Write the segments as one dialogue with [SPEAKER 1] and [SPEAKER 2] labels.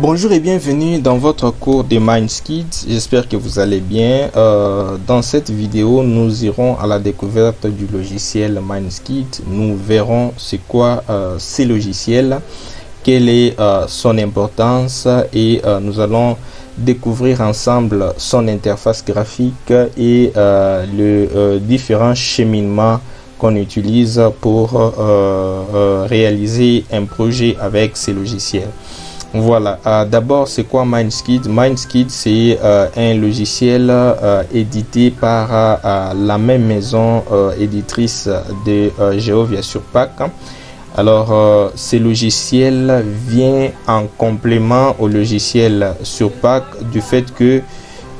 [SPEAKER 1] Bonjour et bienvenue dans votre cours de MindSkid. J'espère que vous allez bien. Dans cette vidéo, nous irons à la découverte du logiciel MindSkid. Nous verrons c'est quoi ces logiciels, quelle est son importance et nous allons découvrir ensemble son interface graphique et le différents cheminements qu'on utilise pour réaliser un projet avec ces logiciels. Voilà, d'abord c'est quoi MindSkid? MindSkid c'est un logiciel édité par la même maison éditrice de Geovia Surpack. Alors ce logiciel vient en complément au logiciel Surpack du fait que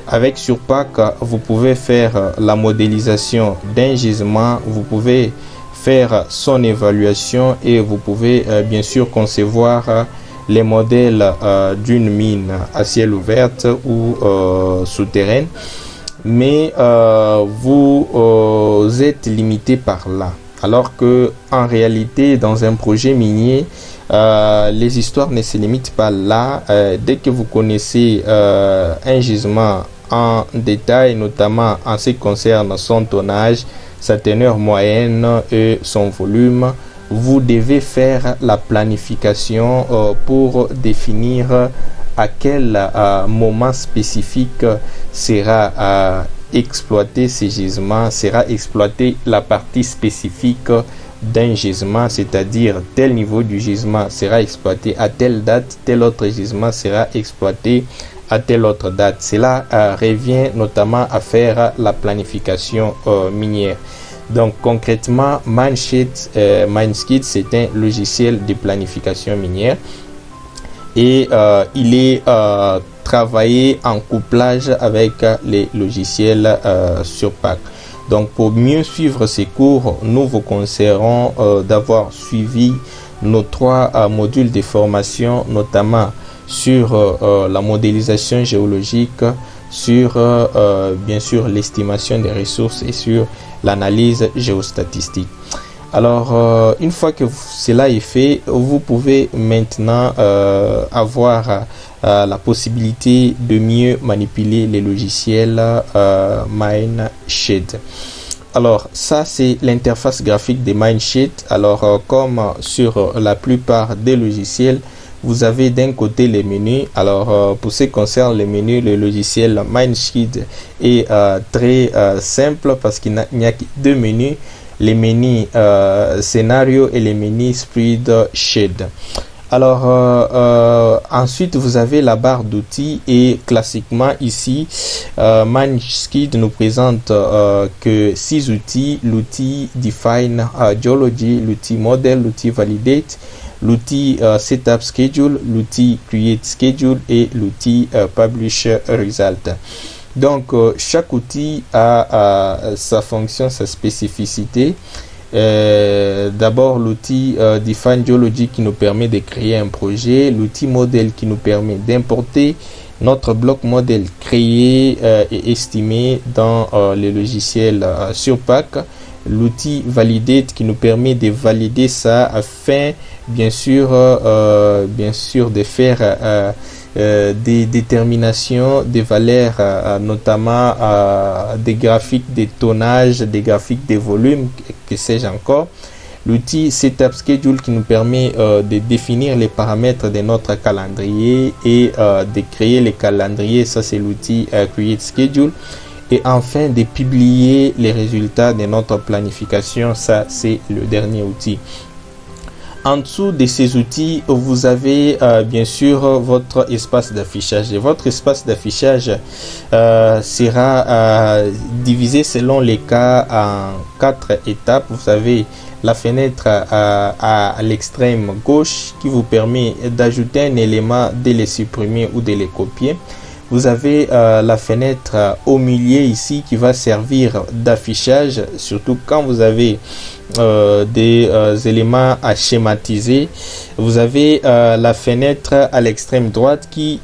[SPEAKER 1] avec Surpack vous pouvez faire la modélisation d'un gisement, vous pouvez faire son évaluation et vous pouvez bien sûr concevoir les modèles d'une mine à ciel ouvert ou souterraine, mais vous êtes limité par là. Alors que en réalité, dans un projet minier, les histoires ne se limitent pas là. Dès que vous connaissez un gisement en détail, notamment en ce qui concerne son tonnage, sa teneur moyenne et son volume, vous devez faire la planification pour définir à quel moment spécifique sera exploité ces gisements, sera exploité la partie spécifique d'un gisement, c'est-à-dire tel niveau du gisement sera exploité à telle date, tel autre gisement sera exploité à telle autre date. Cela revient notamment à faire la planification minière. Donc concrètement, MindSkid c'est un logiciel de planification minière et il est travaillé en couplage avec les logiciels Surpack. Donc pour mieux suivre ces cours, nous vous conseillerons d'avoir suivi nos 3 modules de formation, notamment sur la modélisation géologique, sur bien sûr l'estimation des ressources et sur l'analyse géostatistique. Alors une fois que cela est fait, vous pouvez maintenant avoir la possibilité de mieux manipuler les logiciels MindSkid. Alors ça c'est l'interface graphique de MindSkid. Alors comme sur la plupart des logiciels, vous avez d'un côté les menus. Alors pour ce qui concerne les menus, le logiciel MindSkid est très simple parce qu'il n'y a que 2 menus, les menus scénario et les menus spreadsheet. Alors ensuite vous avez la barre d'outils et classiquement ici MindSkid nous présente que 6 outils: l'outil Define Geology, l'outil Model, l'outil Validate, l'outil Setup Schedule, l'outil Create Schedule et l'outil Publish Result. Donc chaque outil a sa fonction, sa spécificité. D'abord l'outil Define Geology qui nous permet de créer un projet, l'outil Model qui nous permet d'importer notre bloc modèle créé et estimé dans le logiciel Surpack, l'outil Validate qui nous permet de valider ça afin bien sûr de faire des déterminations des valeurs, notamment des graphiques de tonnage, des graphiques de volume, que sais-je encore. L'outil Setup Schedule qui nous permet de définir les paramètres de notre calendrier et de créer les calendriers, ça c'est l'outil Create Schedule. Et enfin de publier les résultats de notre planification, ça c'est le dernier outil. En dessous de ces outils, vous avez bien sûr votre espace d'affichage. Et votre espace d'affichage sera divisé selon les cas en 4 étapes. Vous avez la fenêtre à l'extrême gauche qui vous permet d'ajouter un élément, de le supprimer ou de le copier. Vous avez la fenêtre au milieu ici qui va servir d'affichage, surtout quand vous avez des éléments à schématiser. Vous avez la fenêtre à l'extrême droite qui,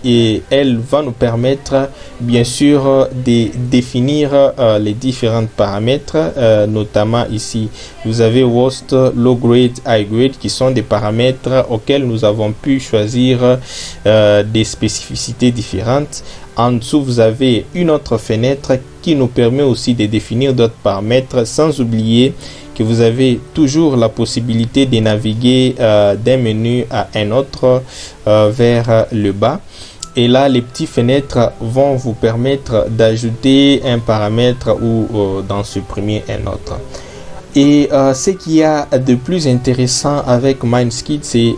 [SPEAKER 1] elle, va nous permettre bien sûr de définir les différents paramètres, notamment ici vous avez worst, low grade, high grade qui sont des paramètres auxquels nous avons pu choisir des spécificités différentes. En dessous, vous avez une autre fenêtre qui nous permet aussi de définir d'autres paramètres, sans oublier que vous avez toujours la possibilité de naviguer d'un menu à un autre vers le bas. Et là, les petites fenêtres vont vous permettre d'ajouter un paramètre ou d'en supprimer un autre. Et ce qu'il y a de plus intéressant avec Mindscape, c'est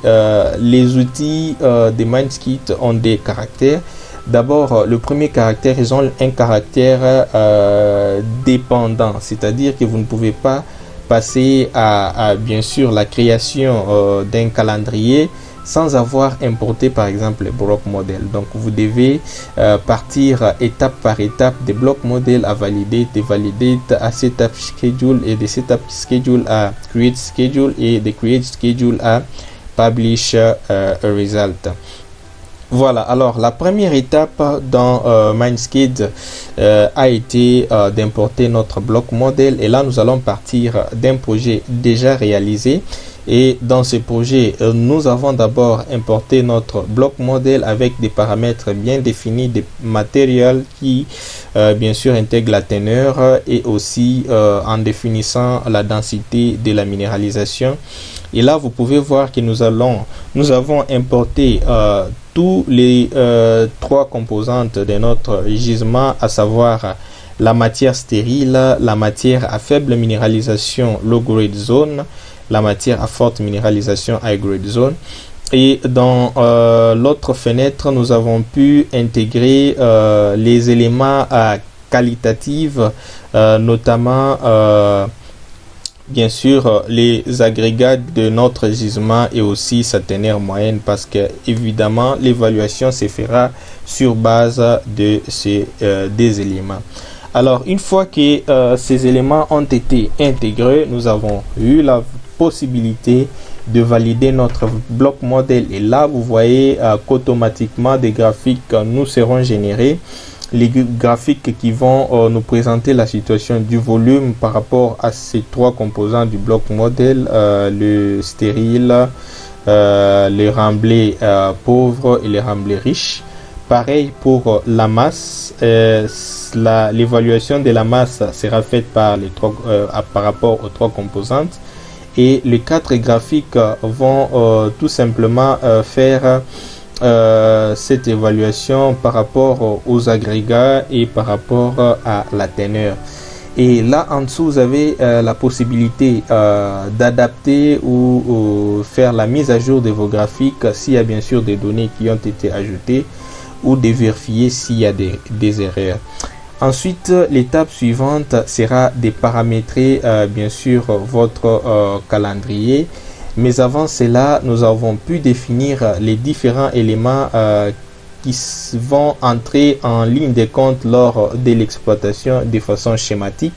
[SPEAKER 1] les outils de Mindscape ont des caractères. D'abord, le premier caractère, ils ont un caractère dépendant, c'est-à-dire que vous ne pouvez pas passer à bien sûr la création d'un calendrier sans avoir importé par exemple les blocs modèles. Donc vous devez partir étape par étape des blocs modèles à valider, de valider à setup schedule et de setup schedule à create schedule et de create schedule à publish result. Voilà, alors la première étape dans Mindscape a été d'importer notre bloc modèle, et là nous allons partir d'un projet déjà réalisé. Et dans ce projet, nous avons d'abord importé notre bloc modèle avec des paramètres bien définis, des matériels qui bien sûr intègrent la teneur et aussi en définissant la densité de la minéralisation. Et là vous pouvez voir que nous avons importé tous les trois composantes de notre gisement, à savoir la matière stérile, la matière à faible minéralisation low grade zone, la matière à forte minéralisation high grade zone. Et dans l'autre fenêtre, nous avons pu intégrer les éléments qualitatifs, notamment bien sûr les agrégats de notre gisement et aussi sa teneur moyenne, parce que évidemment l'évaluation se fera sur base de ces des éléments. Alors une fois que ces éléments ont été intégrés, nous avons eu la possibilité de valider notre bloc modèle, et là vous voyez qu'automatiquement des graphiques nous seront générés. Les graphiques qui vont nous présenter la situation du volume par rapport à ces trois composants du bloc modèle, le stérile, le remblai pauvre et le remblai riche. Pareil pour la masse, l'évaluation de la masse sera faite par rapport aux trois composantes, et les quatre graphiques vont tout simplement faire cette évaluation par rapport aux agrégats et par rapport à la teneur. Et là en dessous vous avez la possibilité d'adapter ou faire la mise à jour de vos graphiques s'il y a bien sûr des données qui ont été ajoutées, ou de vérifier s'il y a des erreurs. Ensuite, l'étape suivante sera de paramétrer bien sûr votre calendrier. Mais avant cela, nous avons pu définir les différents éléments qui vont entrer en ligne de compte lors de l'exploitation de façon schématique.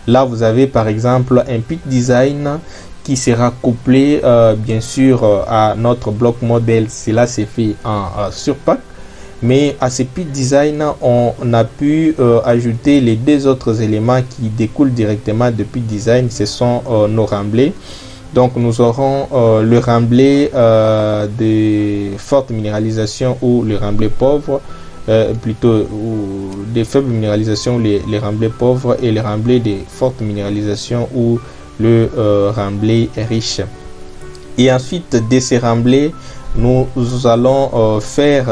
[SPEAKER 1] Là, vous avez par exemple un pit design qui sera couplé bien sûr à notre bloc modèle. Cela s'est fait en surpack. Mais à ce pit design, on a pu ajouter les deux autres éléments qui découlent directement de pit design. Ce sont nos remblais. Donc nous aurons le remblai de forte minéralisation ou le remblai pauvre, plutôt ou de faible minéralisation, les remblais pauvres, et le remblai de forte minéralisation ou le remblai riche. Et ensuite de ces remblais, nous allons faire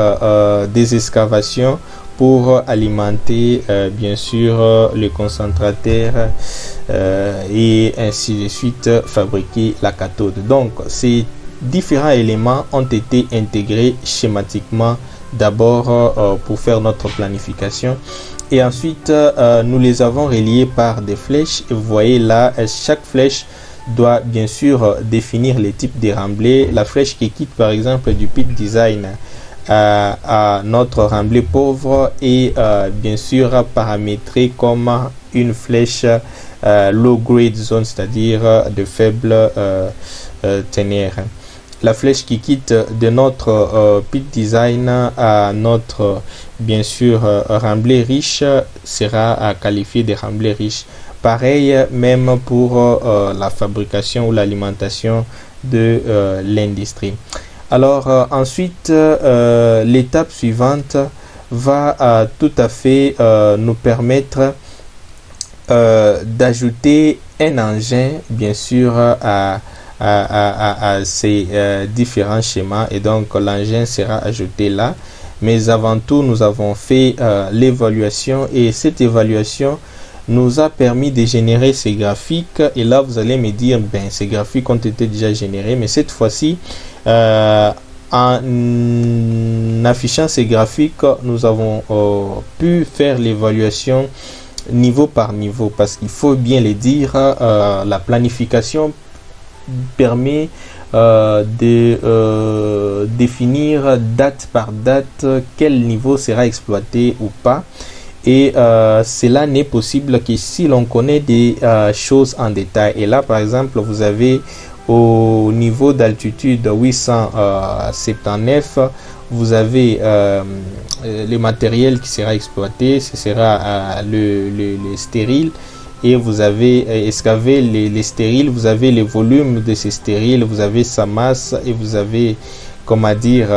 [SPEAKER 1] des excavations pour alimenter bien sûr le concentrateur et ainsi de suite fabriquer la cathode. Donc ces différents éléments ont été intégrés schématiquement d'abord pour faire notre planification, et ensuite nous les avons reliés par des flèches. Et vous voyez là, chaque flèche doit bien sûr définir les types de remblais. La flèche qui quitte par exemple du pit design à notre remblai pauvre est bien sûr paramétré comme une flèche low grade zone, c'est-à-dire de faible teneur. La flèche qui quitte de notre pit design à notre, bien sûr, remblai riche sera qualifié de remblai riche. Pareil, même pour la fabrication ou l'alimentation de l'industrie. Alors, ensuite, l'étape suivante va tout à fait nous permettre d'ajouter un engin, bien sûr, à ces différents schémas, et donc l'engin sera ajouté là. Mais avant tout, nous avons fait l'évaluation, et cette évaluation nous a permis de générer ces graphiques. Et là, vous allez me dire, ben, ces graphiques ont été déjà générés, mais cette fois-ci, en affichant ces graphiques, nous avons pu faire l'évaluation niveau par niveau, parce qu'il faut bien le dire, la planification permet de définir date par date quel niveau sera exploité ou pas. Et cela n'est possible que si l'on connaît des choses en détail. Et là, par exemple, vous avez au niveau d'altitude 879, vous avez le matériel qui sera exploité, ce sera le stérile. Et vous avez excavé les stériles, vous avez le volume de ces stériles, vous avez sa masse, et vous avez, comment dire,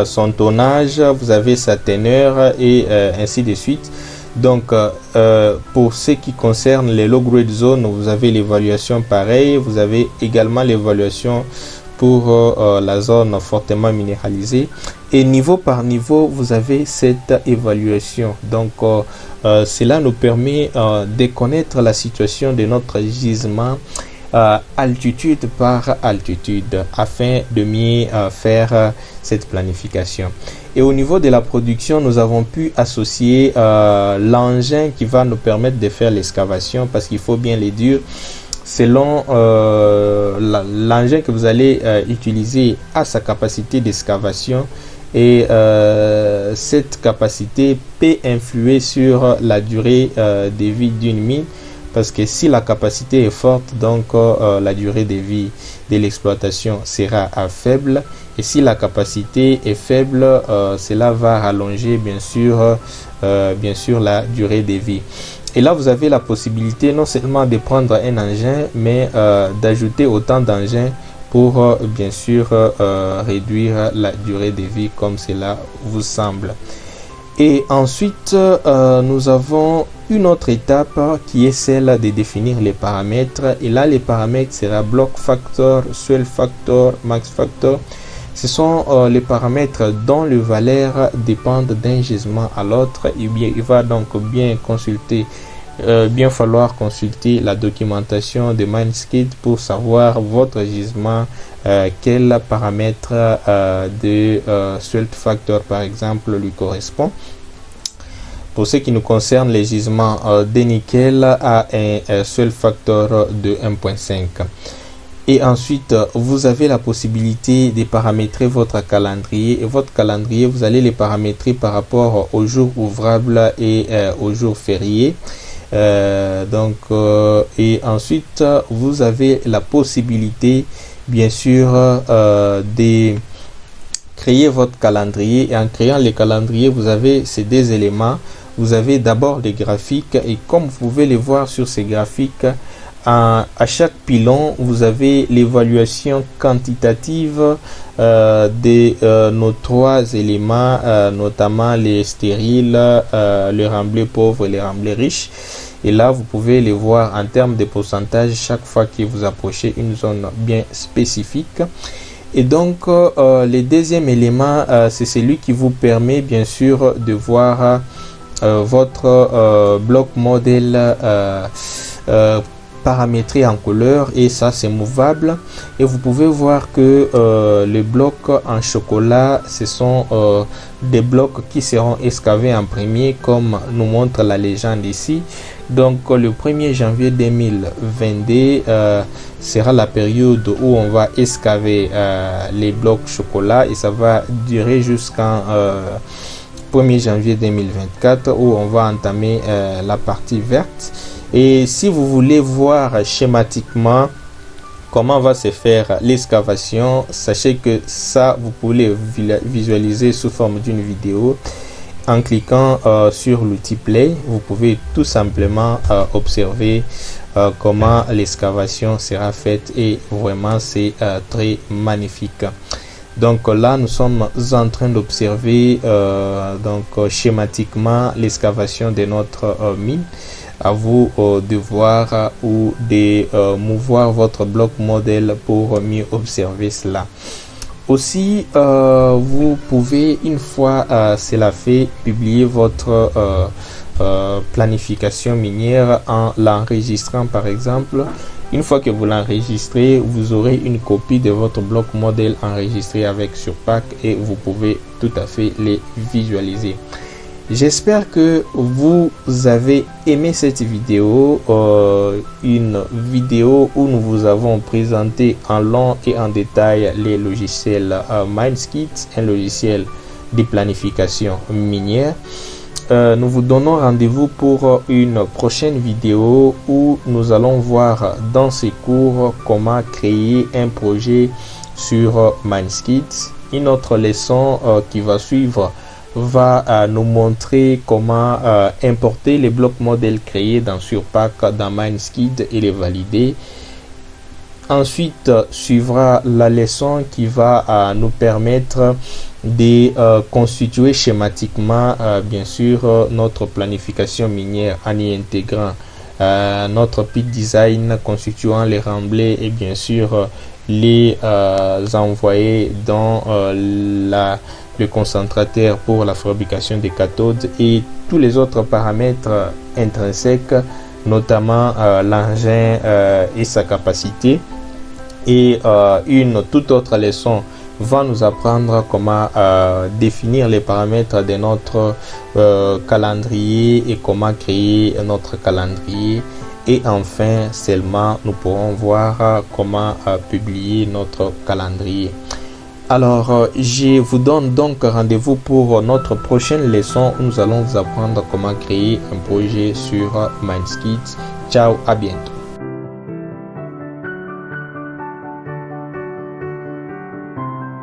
[SPEAKER 1] son tonnage, vous avez sa teneur, et ainsi de suite. Donc pour ce qui concerne les low grade zones, vous avez l'évaluation pareille, vous avez également l'évaluation pour la zone fortement minéralisée, et niveau par niveau vous avez cette évaluation. Donc cela nous permet de connaître la situation de notre gisement altitude par altitude, afin de mieux faire cette planification. Et au niveau de la production, nous avons pu associer l'engin qui va nous permettre de faire l'excavation, parce qu'il faut bien le dire, selon l'engin que vous allez utiliser à sa capacité d'excavation, et cette capacité peut influer sur la durée de vie d'une mine, parce que si la capacité est forte, donc la durée de vie de l'exploitation sera faible, et si la capacité est faible, cela va rallonger bien sûr la durée de vie. Et là, vous avez la possibilité non seulement de prendre un engin, mais d'ajouter autant d'engins pour bien sûr réduire la durée de vie comme cela vous semble. Et ensuite, nous avons une autre étape qui est celle de définir les paramètres. Et là, les paramètres sera block factor, swell factor, max factor. Ce sont les paramètres dont les valeurs dépendent d'un gisement à l'autre. Il va donc bien falloir consulter la documentation de Mindscape pour savoir votre gisement, quel paramètre de swell factor par exemple lui correspond. Pour ce qui nous concerne, les gisements de nickel a un swell factor de 1.5. Et ensuite, vous avez la possibilité de paramétrer votre calendrier. Et votre calendrier, vous allez les paramétrer par rapport aux jours ouvrables et aux jours fériés. Et ensuite, vous avez la possibilité, bien sûr, de créer votre calendrier. Et en créant les calendriers, vous avez ces deux éléments. Vous avez d'abord les graphiques, et comme vous pouvez les voir sur ces graphiques, à chaque pilon, vous avez l'évaluation quantitative de nos trois éléments, notamment les stériles, les remblais pauvres et les remblais riches. Et là, vous pouvez les voir en termes de pourcentage chaque fois que vous approchez une zone bien spécifique. Et donc, le deuxième élément, c'est celui qui vous permet bien sûr de voir votre bloc modèle paramétré en couleur, et ça c'est mouvable. Et vous pouvez voir que les blocs en chocolat, ce sont des blocs qui seront excavés en premier, comme nous montre la légende ici. Donc le 1er janvier 2022 sera la période où on va excaver les blocs chocolat, et ça va durer jusqu'en 1er janvier 2024 où on va entamer la partie verte. Et si vous voulez voir schématiquement comment va se faire l'excavation, sachez que ça, vous pouvez visualiser sous forme d'une vidéo. En cliquant sur l'outil Play, vous pouvez tout simplement observer comment l'excavation sera faite et vraiment c'est très magnifique. Donc là, nous sommes en train d'observer schématiquement l'excavation de notre mine. À vous de voir ou de mouvoir votre bloc modèle pour mieux observer cela. Aussi, vous pouvez, une fois cela fait, publier votre planification minière en l'enregistrant par exemple. Une fois que vous l'enregistrez, vous aurez une copie de votre bloc modèle enregistré avec Surpack et vous pouvez tout à fait les visualiser. J'espère que vous avez aimé cette vidéo, une vidéo où nous vous avons présenté en long et en détail les logiciels MineSkid, un logiciel de planification minière. Nous vous donnons rendez-vous pour une prochaine vidéo où nous allons voir dans ces cours comment créer un projet sur MineSkid. Une autre leçon qui va suivre va nous montrer comment importer les blocs modèles créés dans Surpack dans MineSkid et les valider. Ensuite suivra la leçon qui va nous permettre de constituer schématiquement bien sûr notre planification minière en y intégrant notre pit design, constituant les remblais et bien sûr les envoyer dans le concentrateur pour la fabrication des cathodes et tous les autres paramètres intrinsèques, notamment l'engin et sa capacité. Et une toute autre leçon va nous apprendre comment définir les paramètres de notre calendrier et comment créer notre calendrier. Et enfin, seulement, nous pourrons voir comment publier notre calendrier. Alors, je vous donne donc rendez-vous pour notre prochaine leçon où nous allons vous apprendre comment créer un projet sur MineSkid. Ciao, à bientôt.